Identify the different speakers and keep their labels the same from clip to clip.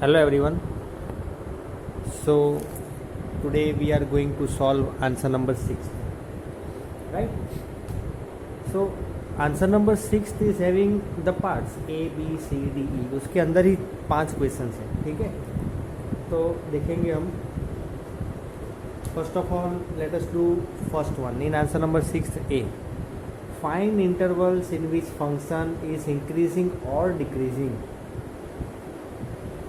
Speaker 1: Hello everyone. So today we are going to solve answer number 6, right? So answer number 6 is having the parts A B C D E. उसके अंदर ही 5 questions हैं, ठीक है? तो देखेंगे हम. First of all, let us do first one in answer number 6A. Find intervals in which function is increasing or decreasing.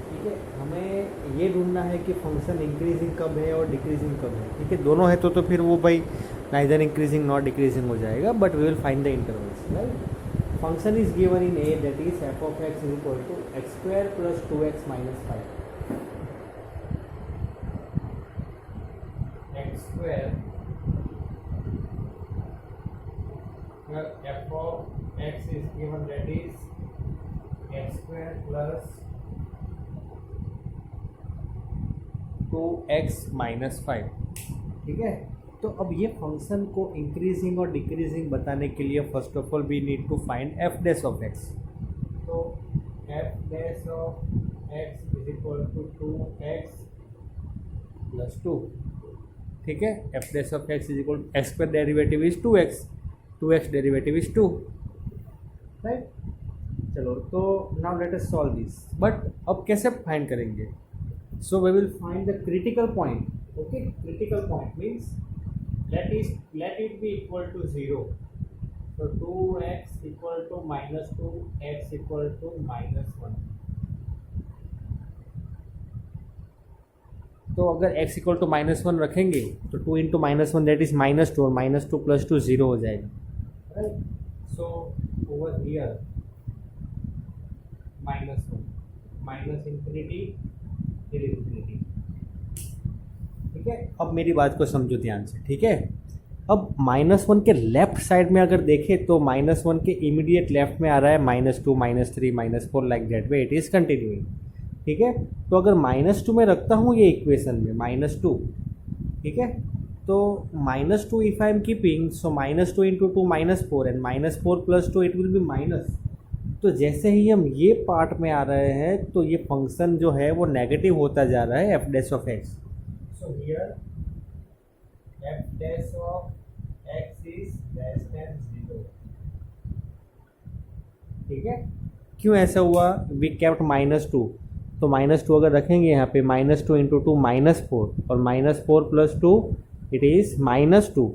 Speaker 1: ठीक है, हमें ये ढूंढना है कि फंक्शन इंक्रीजिंग कब है और डिक्रीजिंग कब है. ठीक है, दोनों है तो फिर वो भाई नाइदर इंक्रीजिंग नॉट डिक्रीजिंग हो जाएगा, but we will find the intervals. Right, function is given in a that is F of x is equal to X square plus 2x minus 5. X square F of x is given that is X square plus 2x minus 5. ठीक है, तो अब ये function को increasing और decreasing बताने के लिए first of all we need to find f dash of x. तो f dash of x is equal to 2x plus 2. ठीक है, F dash of x is equal x square derivative is 2x derivative is 2. Right, चलो तो now let us solve this. But अब कैसे find करेंगे? So we will find the critical point. Okay, critical point means let it be equal to 0. So 2x equal to minus 2, x equal to minus 1. तो अगर x equal to minus 1 रखेंगे तो 2 into minus 1 that is minus 2 और minus 2 plus 2 0 हो जाएगा. Right? So over here minus 1 minus infinity. ठीक है, अब मेरी बात को समझो ध्यान से. ठीक है, अब -1 के लेफ्ट साइड में अगर देखें तो -1 के इमीडिएट लेफ्ट में आ रहा है -2 -3 -4 like that way it is continuing. ठीक है, तो अगर -2 में रखता हूँ ये इक्वेशन में -2. ठीक है, तो -2 if I am keeping so -2 into 2 -4 and -4 plus 2 it will be minus. तो जैसे ही हम ये पार्ट में आ रहे हैं तो ये फंक्शन जो है वो नेगेटिव होता जा रहा है F dash of X. So here F dash of x is less than 0. ठीक है, क्यों ऐसा हुआ? We kept -2. तो -2 अगर रखेंगे यहाँ पे -2 इंटू 2 -4 और -4 प्लस 2 इट इज़ -2.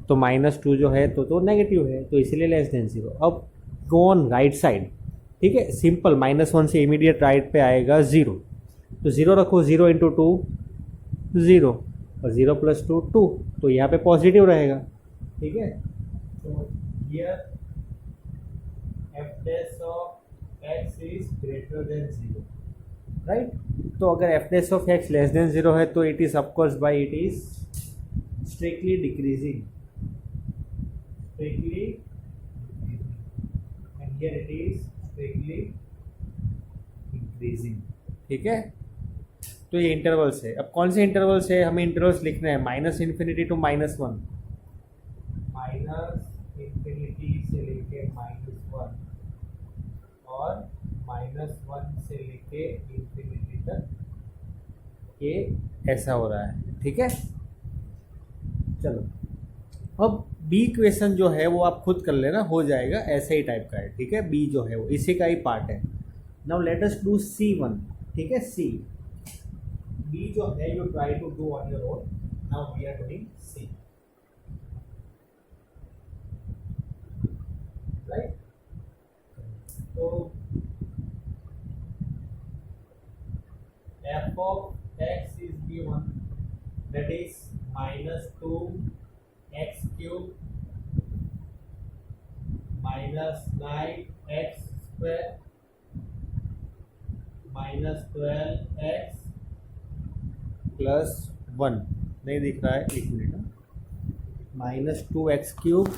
Speaker 1: तो -2 जो है तो नेगेटिव है, तो इसलिए लेस देन 0. अब गो ऑन राइट साइड. ठीक है, सिंपल -1 से इमीडिएट राइट पे आएगा 0. तो 0 रखो, 0 इंटू 2 0 और 0 प्लस 2 2. तो यहाँ पे पॉजिटिव रहेगा. ठीक है, तो here F dash of x is greater than 0. Right, तो अगर F dash of x less than 0 है तो it is of course by it is strictly decreasing. Strictly and here it is strictly increasing. ठीक है, तो ये इंटरवल्स है. अब कौन से इंटरवल्स है? हमें इंटरवल्स लिखने हैं -∞ टू -1. -∞ से लेके -1 और -1 से लेके ∞ तक ये ऐसा हो रहा है. ठीक है, चलो अब बी क्वेश्चन जो है वो आप खुद कर लेना, हो जाएगा, ऐसे ही टाइप का है. ठीक है, बी जो है वो इसी का ही पार्ट है. Now let us do C1. ठीक है, सी बी जो है you try to do on your own. Now we are doing c. Right, तो f of x is given that is -2x cube -9x square -12x plus 1. नहीं दिख रहा है, एक मिनट. -2x क्यूब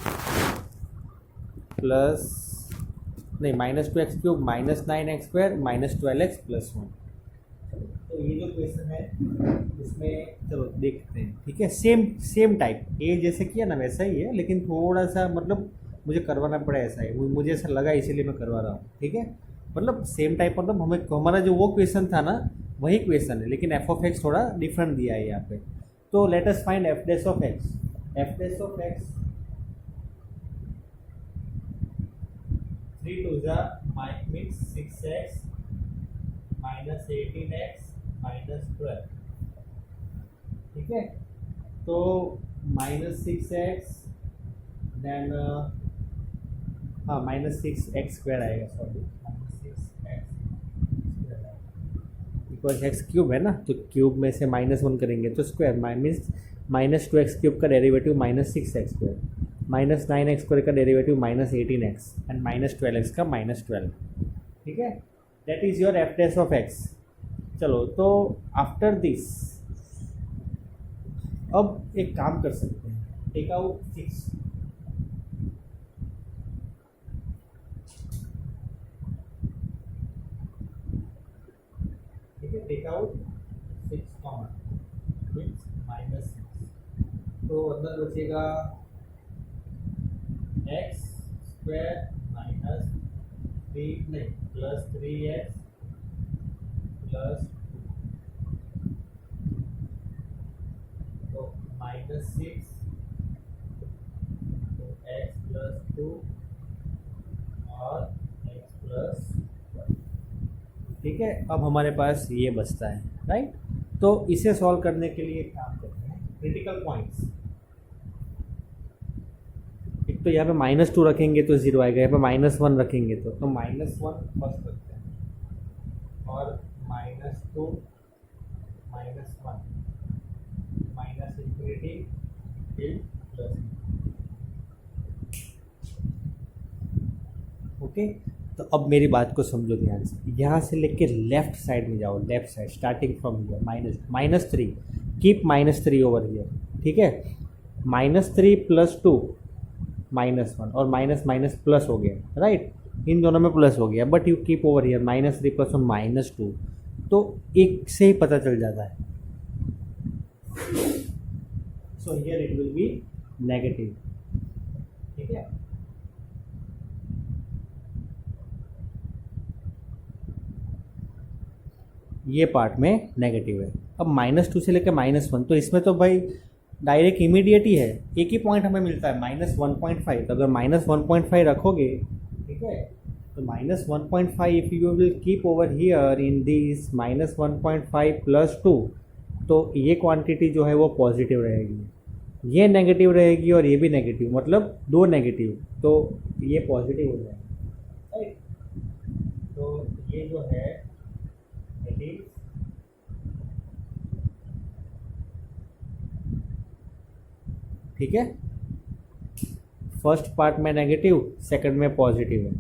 Speaker 1: प्लस नहीं -2x cube -9x square -12x plus 1. तो ये जो क्वेश्चन है इसमें चलो देखते हैं. ठीक है, सेम टाइप ए जैसे किया ना वैसा ही है, लेकिन थोड़ा सा मतलब मुझे करवाना पड़ा ऐसा है, मुझे ऐसा लगा इसीलिए मैं करवा रहा हूँ. ठीक है, मतलब सेम टाइप, मतलब हमें हमारा जो वो क्वेश्चन था ना वही क्वेश्चन है, लेकिन एफ ऑफ एक्स थोड़ा डिफरेंट दिया है यहाँ पे। तो let us find f dash of x. F dash of x 3 2 जा means 6x minus 18x minus 12, ठीक है। तो -6x देन हाँ -6x² आएगा, sorry -6x² because x cube है ना, तो क्यूब में से -1 करेंगे तो स्क्वायर, मीन्स -2x³ का डेरिवेटिव -6x², -9x² का डेरिवेटिव -18x एंड -12x का -12, ठीक है। That is your F dash of x. चलो, तो आफ्टर दिस अब एक काम कर सकते हैं, टेक आउट 6, ठीक है, टेक आउट 6 कॉमन मीन्स -6, तो अंदर बचेगा x² माइनस 3 नहीं प्लस 3x प्लस 2, तो -6 तो x प्लस 2 और x प्लस 1, ठीक है। अब हमारे पास ये बचता है, राइट। तो इसे सॉल्व करने के लिए एक काम करते हैं, क्रिटिकल पॉइंट्स। एक तो यहाँ पे -2 रखेंगे तो 0 आएगा, यहाँ पे -1 रखेंगे तो -1 फर्स्ट रखते हैं और -2 -1 माइनस इंफिनिटी फिर प्लस, ओके। तो अब मेरी बात को समझो ध्यान से, यहाँ से लेके लेफ्ट साइड में जाओ, left side starting from here -3, keep -3 over here, ठीक है। -3 प्लस 2 -1 और माइनस माइनस प्लस हो गया, राइट, इन दोनों में प्लस हो गया, but you keep over here -3 plus 1 -2, तो एक से ही पता चल जाता है। So here it will be negative, ठीक है। ये पार्ट में नेगेटिव है। अब -2 से लेकर -1, तो इसमें तो भाई डायरेक्ट इमीडिएट ही है, एक ही पॉइंट हमें मिलता है -1.5, तो अगर -1.5 रखोगे, ठीक है, तो -1.5 if you will keep over here in this -1.5 plus 2, तो ये क्वांटिटी जो है वो पॉजिटिव रहेगी, ये नेगेटिव रहेगी और ये भी नेगेटिव, मतलब 2 नेगेटिव, तो ये पॉजिटिव हो जाएगा, राइट। तो ये जो है इट इज ठीक है, फर्स्ट पार्ट में नेगेटिव, सेकंड में पॉजिटिव है।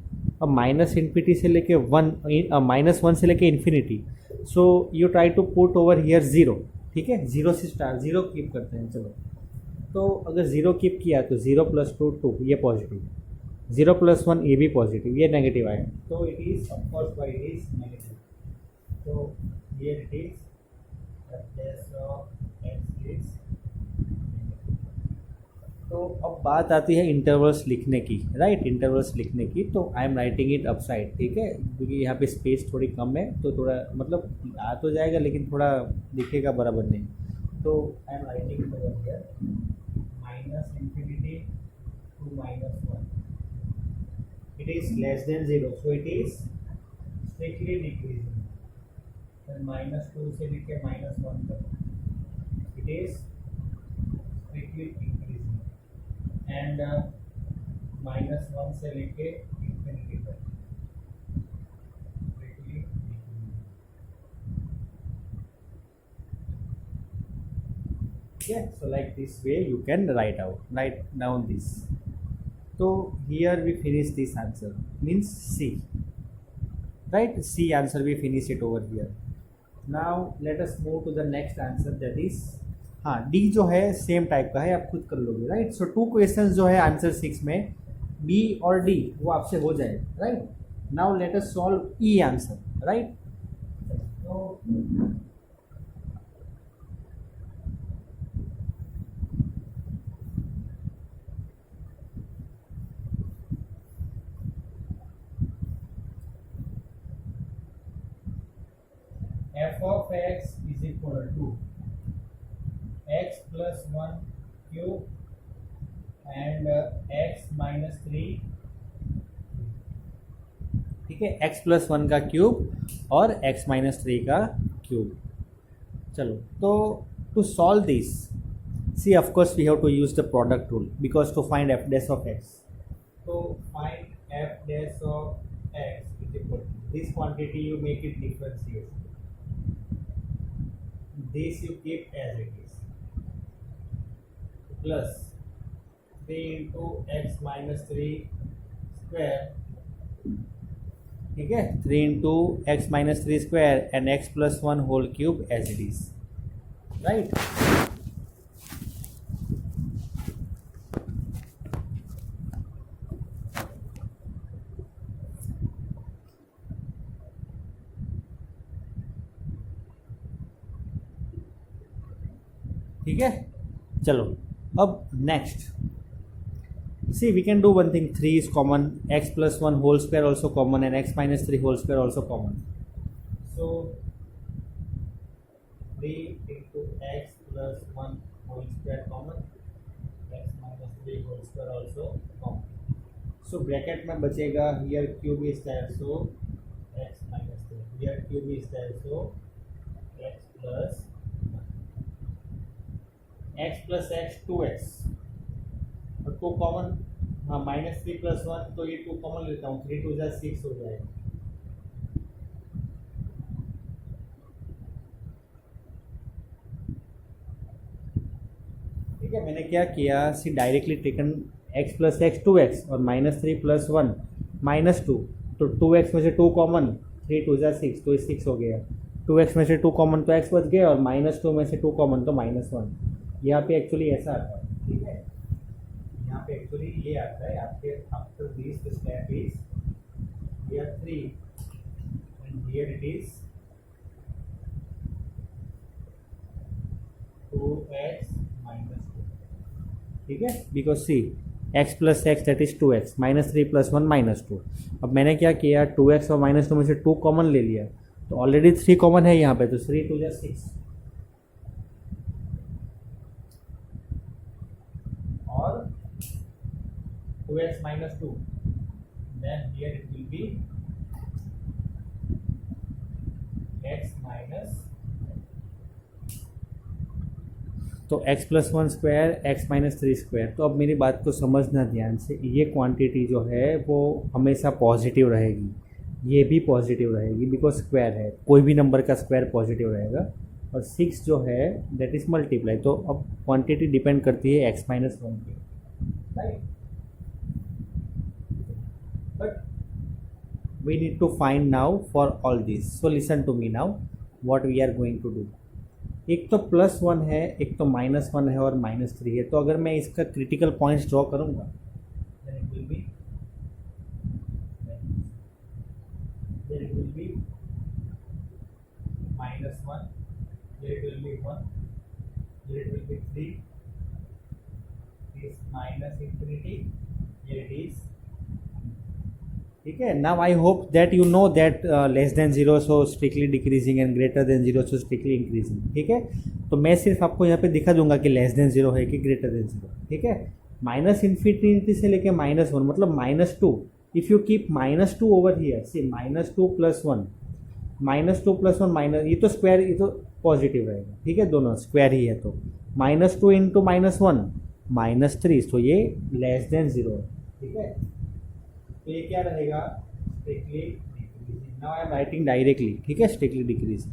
Speaker 1: अब -∞ से लेके -1 से लेके infinity, so you try to put over here 0, ठीक है, 0 से स्टार्ट, 0 कीप करते हैं, चलो। तो अगर 0 कीप किया तो 0 + 2 2, ये पॉजिटिव, 0 + 1 ये भी पॉजिटिव, ये नेगेटिव आया, तो it is of course by it is negative. तो ये इट इज x। तो अब बात आती है इंटरवल्स लिखने की, राइट, इंटरवल्स लिखने की। तो I am writing it upside, ठीक है, क्योंकि यहाँ पे स्पेस थोड़ी कम है, तो थोड़ा मतलब आ तो जाएगा लेकिन थोड़ा दिखेगा बराबर नहीं। तो I am writing it over here -∞ to -1, it is less than 0, so it is strictly decreasing। then -2 से लेके -1 तक it is strictly increasing, and -1 से लेके infinity तक strictly decreasing। Yeah, so like this way you can write down this। So here we finish this answer, means C, right, C answer we finish it over here। now let us move to the next answer, that is हाँ, D जो है same type का है, आप खुद कर लोगे, right. सो 2 questions जो है आंसर 6 में B और D वो आपसे हो जाए, right. Now let us solve E answer, right. तो f of x is equal to x plus one cube and x minus three, ठीक है, एक्स प्लस वन का क्यूब और एक्स माइनस थ्री का क्यूब। चलो, तो to solve this, see of course we have to use the product rule because to find f dash of x, तो find f dash of x is equal to this quantity you make it differentiate, this you keep as it is, plus 3 into X minus three square, ठीक है, 3 into X minus three square and X plus one whole cube as it is, right. ठीक है, चलो अब next, see we can do one thing, 3 is common, x plus 1 whole square also common and x minus 3 whole square also common, so 3 into x plus 1 whole square common, x minus 3 whole square also common, so bracket में बचेगा here cube is there so x minus 3, here cube is there so x plus x 2x और 2 common, हाँ, minus 3 plus 1, तो ये 2 common लेता हूँ, 3 2 जा 6 हो जाएगा, ठीक है। मैंने क्या किया, see directly taken x plus x 2x और माइनस 3 प्लस 1 माइनस 2, तो 2x में से 2 कॉमन, 3 2 जा 6, तो 6 हो गया, 2x में से 2 कॉमन तो x बच गया और माइनस 2 में से 2 कॉमन तो माइनस 1, यहाँ पे एक्चुअली ऐसा आता है, ठीक है, यहाँ पे एक्चुअली ये आता है आपके after this step is here 3 and here it is 2x minus 2, ठीक है, because see x plus X that is 2x minus 3 plus 1 minus 2, अब मैंने क्या किया 2x और माइनस 2 में से 2 कॉमन ले लिया, तो ऑलरेडी 3 कॉमन है यहाँ पे, तो 3 2 जा 6 और 2x minus 2, then here it will be x minus, तो x plus one square x minus three square. तो अब मेरी बात को समझना ध्यान से, ये क्वांटिटी जो है वो हमेशा पॉजिटिव रहेगी, ये भी पॉजिटिव रहेगी बिकॉज स्क्वायर है, कोई भी नंबर का स्क्वायर पॉजिटिव रहेगा, और 6 जो है दैट इज मल्टीप्लाई, तो अब क्वांटिटी डिपेंड करती है x माइनस वन पे, right, but we need to find now for all this, so listen to me now what we are going to do, एक तो प्लस वन है, एक तो माइनस वन है और माइनस थ्री है, तो अगर मैं इसका क्रिटिकल पॉइंट्स ड्रॉ करूंगा then it will be minus 1, here it will be 1, here it will be 3, this minus infinity, here it is, ठीक है। Now I hope that you know that less than zero so strictly decreasing and greater than zero so strictly increasing, ठीक है। तो मैं सिर्फ आपको यहाँ पे दिखा दूंगा कि लेस देन जीरो है कि ग्रेटर देन जीरो, ठीक है। माइनस इन्फिनिटी से लेके माइनस वन मतलब minus two, if you keep minus two over here, see minus two plus one minus, ये तो स्क्वायर, ये तो पॉजिटिव रहेगा, ठीक है, दोनों स्क्वायर ही है, तो minus two into minus one minus three, तो ये लेस देन जीरो है, ठीक है। तो ये क्या रहेगा, strictly decreasing. Now I am writing directly, ठीक है, स्ट्रिक्टली डिक्रीजिंग,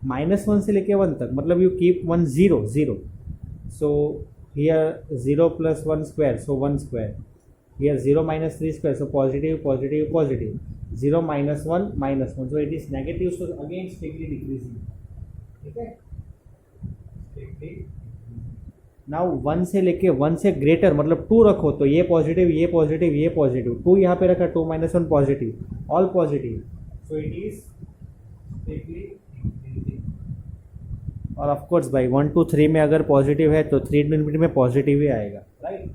Speaker 1: माइनस वन से लेके वन तक, मतलब you keep one zero zero, so here zero plus one square, so one square, here zero minus three square, so positive positive positive, zero minus one, so it is negative, so again strictly decreasing, ठीक है, strictly. Now one से लेके one से greater मतलब to रखो, तो ये positive ये पॉजिटिव ये पॉजिटिव, टू यहाँ पे रखा, two minus one positive, all positive, so it is strictly increasing. और ऑफ कोर्स भाई 1 2 3 में अगर पॉजिटिव है तो 3 इन्फिनिटी में पॉजिटिव ही आएगा, right.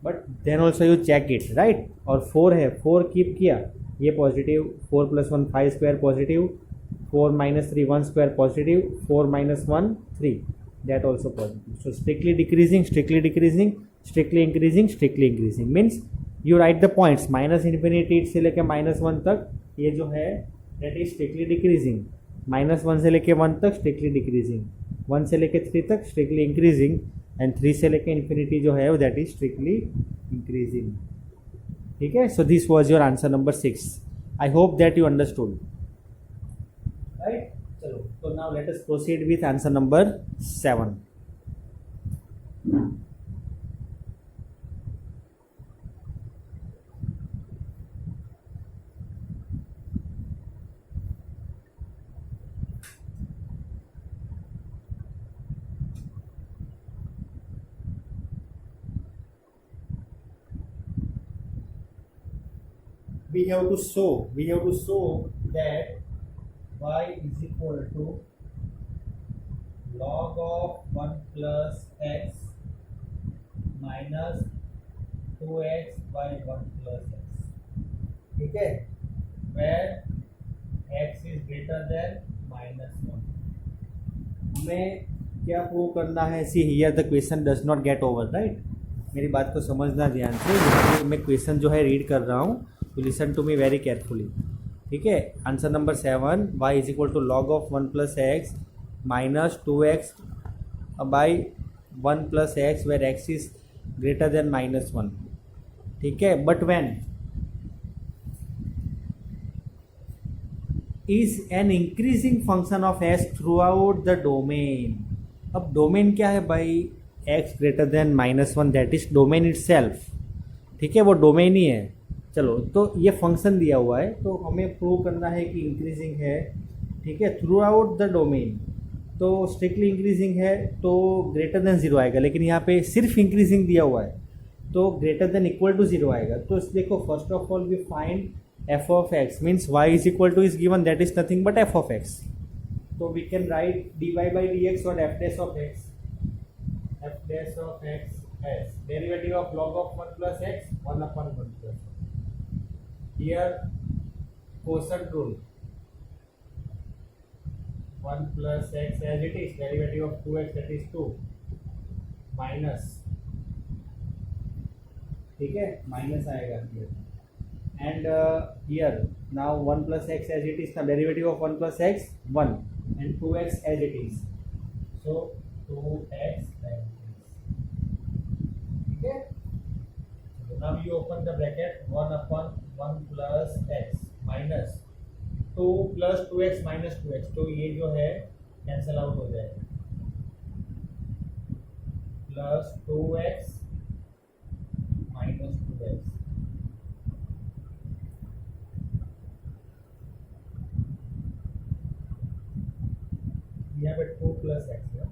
Speaker 1: But then also you check it, right. और 4 है, 4 कीप किया, ये positive, 4 + 1 5 square positive, 4 - 3 1 square positive, 4 - 1 3, that also positive. So strictly decreasing, strictly decreasing, strictly increasing, strictly increasing means you write the points -infinity से लेके -1 तक ये जो है that is strictly decreasing, -1 से लेके 1 तक strictly decreasing, 1 से लेके 3 तक strictly increasing and 3 से लेके infinity जो है that is strictly increasing. ठीक है, so this was your answer number 6. I hope that you understood. Right? So now let us proceed with answer number 7. We have to show that y is equal to log of 1 plus x minus 2x by 1 plus x. ठीक है, where x is greater than -1. हमें क्या prove करना है? See here the question does not get over, right? मेरी बात को समझना ध्यान से, मैं क्वेश्चन जो है रीड कर रहा हूँ, तो listen to me very carefully. ठीक है, answer number 7, y is equal to log of 1 plus x minus 2x by 1 plus x where x is greater than -1. ठीक है, but when is an increasing function of x through out the domain. अब domain क्या है भाई? x greater than -1, that is domain itself. ठीक है, वो domain ही है. चलो, तो ये फंक्शन दिया हुआ है, तो हमें प्रूव करना है कि इंक्रीजिंग है. ठीक है, थ्रू आउट द डोमेन, तो स्ट्रिक्टली इंक्रीजिंग है तो ग्रेटर देन 0 आएगा, लेकिन यहाँ पे सिर्फ इंक्रीजिंग दिया हुआ है तो ग्रेटर देन इक्वल टू 0 आएगा. तो देखो, first of all we find f of x means y is equal to is given, that is nothing but f of x. So we can write dy by dx or f dash of x. F dash of x as derivative of log of 1 plus x 1 upon 1 plus. Here quotient rule, 1 plus x as it is, derivative of 2x that is 2 minus. ठीक है, minus आएगा here. And here now 1 plus x as it is, the derivative of 1 plus x 1 and 2x as it is, so 2x as it is. Okay, so now you open the bracket, 1 upon 1 plus x minus 2 plus 2x minus 2x, तो ये जो है cancel out हो जाएगा, plus 2x minus 2x. यहाँ पे 2 plus x है.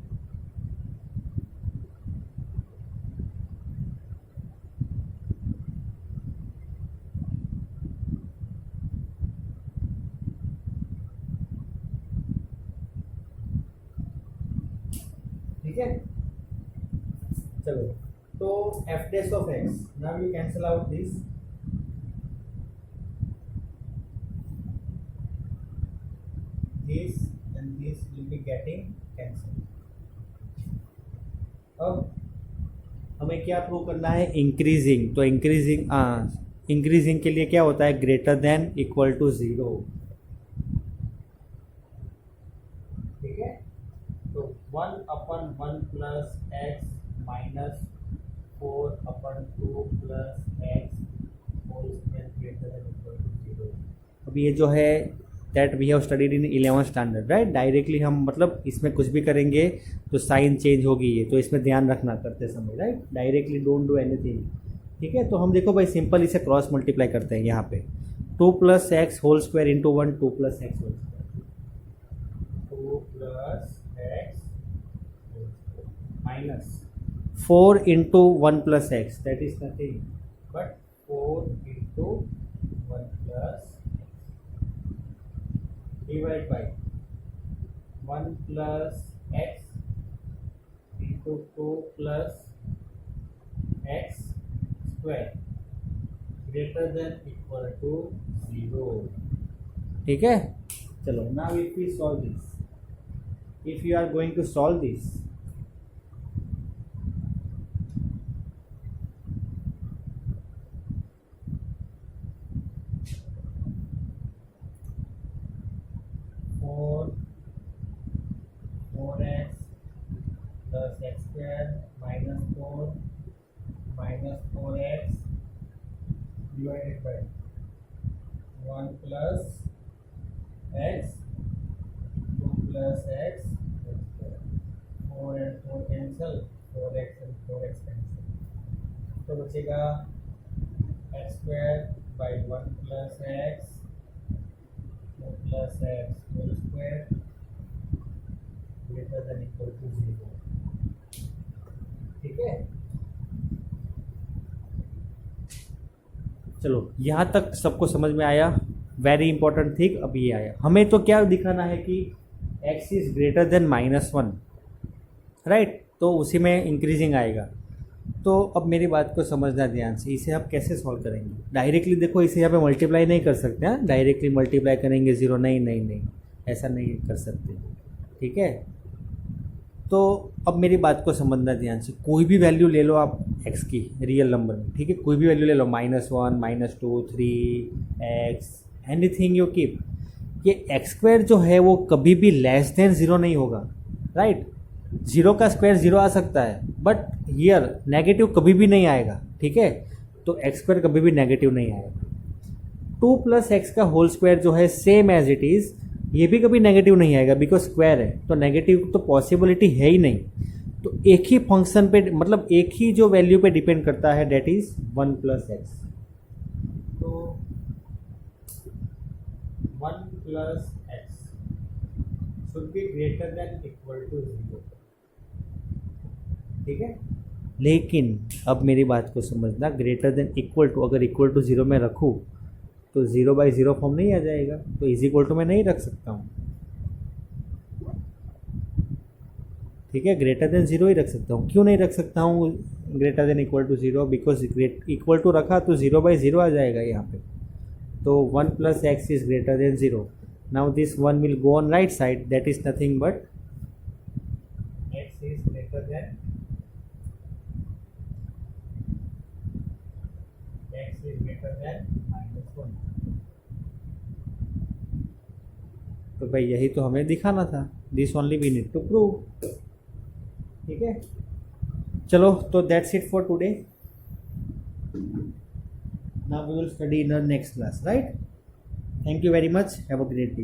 Speaker 1: ठीक है, चलो, तो f dash of x, now you cancel out this. This and this will be getting cancelled. अब हमें क्या प्रूव करना है? इंक्रीजिंग. तो इंक्रीजिंग के लिए क्या होता है? Greater than equal to 0. ठीक है, तो 1 upon 1 plus x minus 4 upon 2 plus x whole square greater than equal to 0. अब ये जो है that we have studied in 11th standard, right? Directly हम मतलब इसमें कुछ भी करेंगे तो साइन चेंज होगी, ये तो इसमें ध्यान रखना करते समय, right? Directly don't do anything. ठीक है, तो हम देखो भाई सिंपल इसे क्रॉस मल्टीप्लाई करते हैं. यहाँ पे 2 plus x whole square into 1, 2 plus x whole square, 2 plus x minus 4 into 1 plus x, that is nothing but 4 into 1 plus x, divide by 1 plus x into 2 plus x square greater than equal to 0। ठीक है, चलो now if we solve this, if you are going to solve this, four x plus x square minus four x divided by 1 plus x 2 plus x square, 4 and 4 cancel, 4x and 4x cancel, तो बचेगा x square by 1 plus x 2 plus x whole square greater than equal to 0। ठीक है, चलो यहाँ तक सबको समझ में आया। वेरी इंपॉर्टेंट थिंग अब ये आया, हमें तो क्या दिखाना है कि x is greater than -1, right, तो उसी में इंक्रीजिंग आएगा। तो अब मेरी बात को समझना ध्यान से, इसे आप कैसे सॉल्व करेंगे। डायरेक्टली देखो, इसे यहाँ पे मल्टीप्लाई नहीं कर सकते हैं, डायरेक्टली मल्टीप्लाई करेंगे 0, नहीं, ऐसा नहीं कर सकते। ठीक है, तो अब मेरी बात को समझना ध्यान से, कोई भी वैल्यू ले लो आप x की रियल नंबर में, ठीक है, कोई भी वैल्यू ले लो, -1 -2 3x एनीथिंग यू कीप, ये एक्स स्क्वायर जो है वो कभी भी लेस देन 0 नहीं होगा, राइट। 0 का स्क्वायर 0 आ सकता है, बट हियर नेगेटिव कभी भी नहीं आएगा। ठीक है, तो एक्स स्क्वायर कभी भी नेगेटिव नहीं आएगा। 2 प्लस एक्स का होल स्क्वायर जो है सेम एज इट इज़, ये भी कभी नेगेटिव नहीं आएगा, बिकॉज स्क्वायर है, तो नेगेटिव तो पॉसिबिलिटी है ही नहीं। तो एक ही फंक्शन पे, मतलब एक ही जो वैल्यू पे डिपेंड करता है, डेट इज 1 प्लस एक्स। तो 1 plus x should be greater than equal to 0। ठीक है, लेकिन अब मेरी बात को समझना, ग्रेटर देन इक्वल टू अगर इक्वल टू 0 में रखूँ तो 0/0 फॉर्म नहीं आ जाएगा, तो इज इक्वल टू मैं नहीं रख सकता हूँ। ठीक है, ग्रेटर देन 0 ही रख सकता हूँ। क्यों नहीं रख सकता हूँ greater than equal to 0? Because equal to रखा तो 0/0 आ जाएगा यहाँ पे। तो 1 plus x is greater than 0। Now this 1 will go on right side, that is nothing but x is greater than -1। तो भाई यही तो हमें दिखाना था, this only we need to prove. ठीक है, चलो, तो that's it for today. Now we will study in our next class, right. Thank you very much, have a great day.